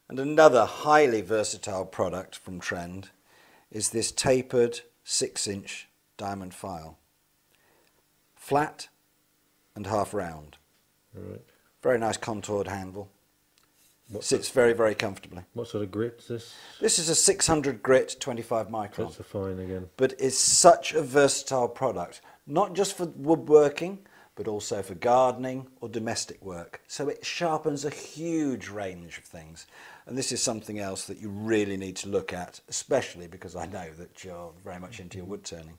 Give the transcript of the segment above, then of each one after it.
And another highly versatile product from Trend is this tapered 6-inch diamond file. Flat and half round. Right. Very nice contoured handle. Sits very, very comfortably. What sort of grit is this? This is a 600 grit 25 micron. That's a fine again. But it's such a versatile product, not just for woodworking, but also for gardening or domestic work. So it sharpens a huge range of things. And this is something else that you really need to look at, especially because I know that you're very much into your wood turning.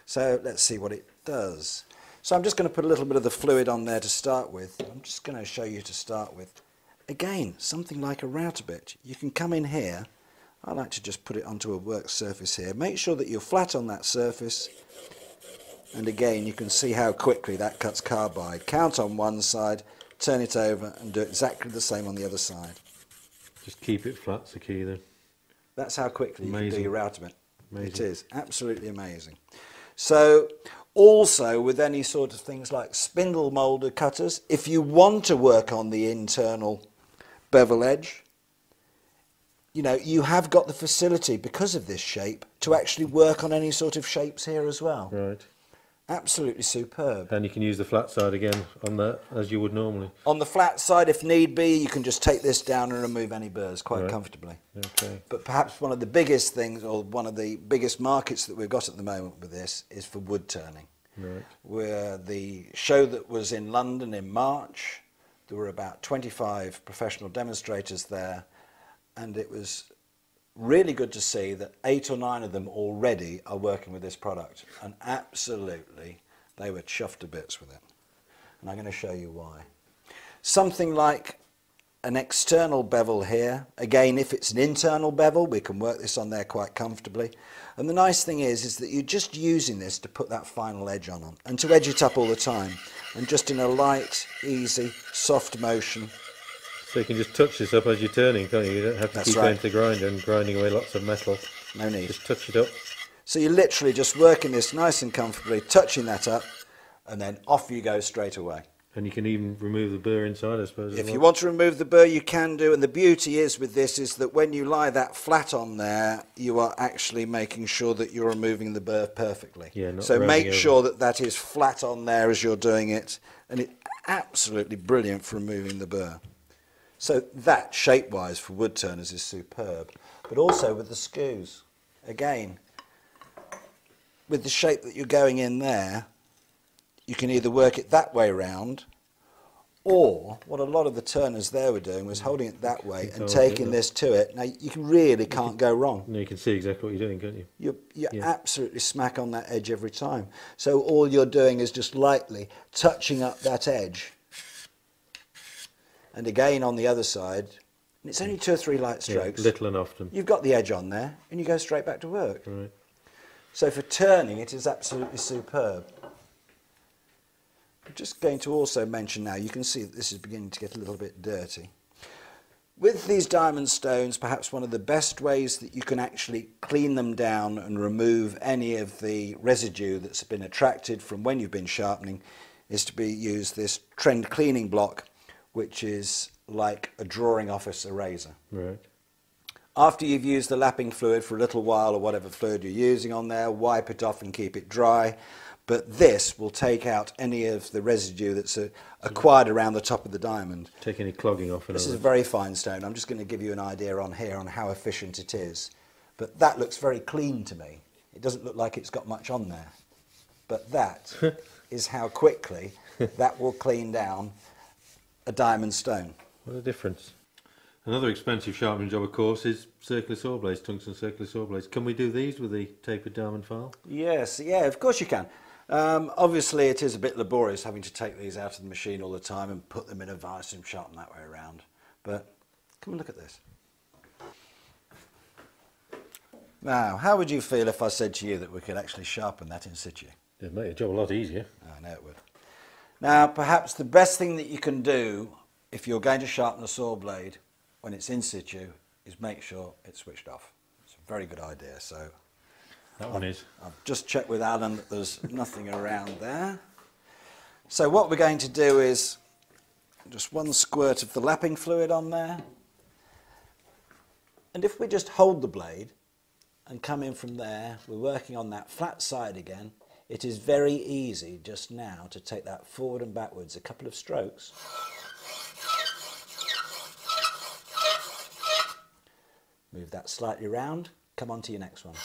So let's see what it does. So I'm just going to put a little bit of the fluid on there to start with. I'm just going to show you to start with. Again, something like a router bit. You can come in here. I like to just put it onto a work surface here. Make sure that you're flat on that surface. And again, you can see how quickly that cuts carbide. Count on one side, turn it over, and do exactly the same on the other side. Just keep it flat's the key then. That's how quickly you can do your router bit. Amazing. It is absolutely amazing. So also with any sort of things like spindle moulder cutters, if you want to work on the internal bevel edge, you know, you have got the facility because of this shape to actually work on any sort of shapes here as well. Right. Absolutely superb. And you can use the flat side again on that as you would normally. On the flat side, if need be, you can just take this down and remove any burrs quite comfortably. Okay. But perhaps one of the biggest things, or one of the biggest markets that we've got at the moment with this, is for wood turning. Right. Where the show that was in London in March, there were about 25 professional demonstrators there, and it was really good to see that 8 or 9 of them already are working with this product, and absolutely they were chuffed to bits with it. And I'm going to show you why. Something like an external bevel here, again, if it's an internal bevel, we can work this on there quite comfortably. And the nice thing is that you're just using this to put that final edge on and to edge it up all the time, and just in a light, easy, soft motion. So you can just touch this up as you're turning, can't you? You don't have to keep going to the grinder and grinding away lots of metal. No need. Just touch it up. So you're literally just working this nice and comfortably, touching that up, and then off you go straight away. And you can even remove the burr inside, I suppose. If you want to remove the burr, you can do, and the beauty is with this is that when you lie that flat on there, you are actually making sure that you're removing the burr perfectly. Yeah, not so make over. sure that that is flat on there as you're doing it, and it's absolutely brilliant for removing the burr. So that, shape-wise, for wood turners is superb. But also with the skews. Again, with the shape that you're going in there, you can either work it that way round, or what a lot of the turners there were doing was holding it that way and taking this to it. Now, you really can't go wrong. No, you can see exactly what you're doing, can't you? You're absolutely smack on that edge every time. So all you're doing is just lightly touching up that edge. And again on the other side, and it's only 2 or 3 light strokes. Yeah, little and often. You've got the edge on there, and you go straight back to work. Right. So for turning, it is absolutely superb. I'm just going to also mention now, you can see that this is beginning to get a little bit dirty. With these diamond stones, perhaps one of the best ways that you can actually clean them down and remove any of the residue that's been attracted from when you've been sharpening is to use this Trend cleaning block, which is like a drawing office eraser. Right. After you've used the lapping fluid for a little while, or whatever fluid you're using on there, wipe it off and keep it dry. But this will take out any of the residue that's acquired around the top of the diamond. Take any clogging off. This is a very fine stone. I'm just going to give you an idea on here on how efficient it is. But that looks very clean to me. It doesn't look like it's got much on there. But that is how quickly that will clean down a diamond stone. What a difference. Another expensive sharpening job, of course, is circular saw blades, tungsten circular saw blades. Can we do these with the tapered diamond file? Yes, yeah, of course you can. Obviously it is a bit laborious having to take these out of the machine all the time and put them in a vise and sharpen that way around. But come and look at this. Now, how would you feel if I said to you that we could actually sharpen that in situ? It'd make your job a lot easier. I know it would. Now, perhaps the best thing that you can do if you're going to sharpen a saw blade when it's in situ is make sure it's switched off. It's a very good idea. So that one is. I've just checked with Alan that there's nothing around there. So what we're going to do is just 1 squirt of the lapping fluid on there, And if we just hold the blade and come in from there, we're working on that flat side again. It is very easy just now to take that forward and backwards a couple of strokes. Move that slightly round, come on to your next one.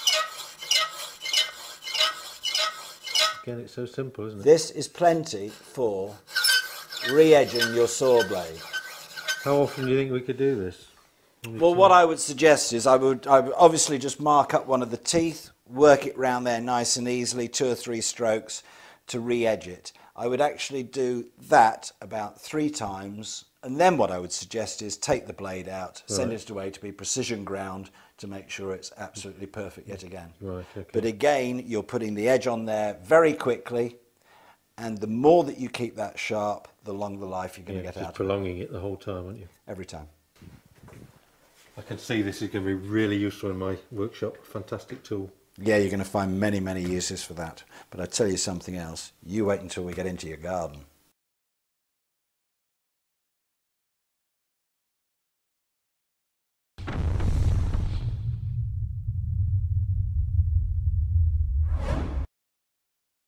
Again, it's so simple, isn't it? This is plenty for re-edging your saw blade. How often do you think we could do this? Well, what I would suggest is I would obviously just mark up one of the teeth, work it round there nice and easily, 2 or 3 strokes to re-edge it. I would actually do that about 3 times, and then what I would suggest is take the blade out, send it away to be precision ground to make sure it's absolutely perfect yet again. Right, okay. But again, you're putting the edge on there very quickly, and the more that you keep that sharp, the longer life you're going to get out of it. Prolonging it the whole time, aren't you? Every time. I can see this is going to be really useful in my workshop. Fantastic tool. Yeah, you're going to find many, many uses for that. But I tell you something else. You wait until we get into your garden.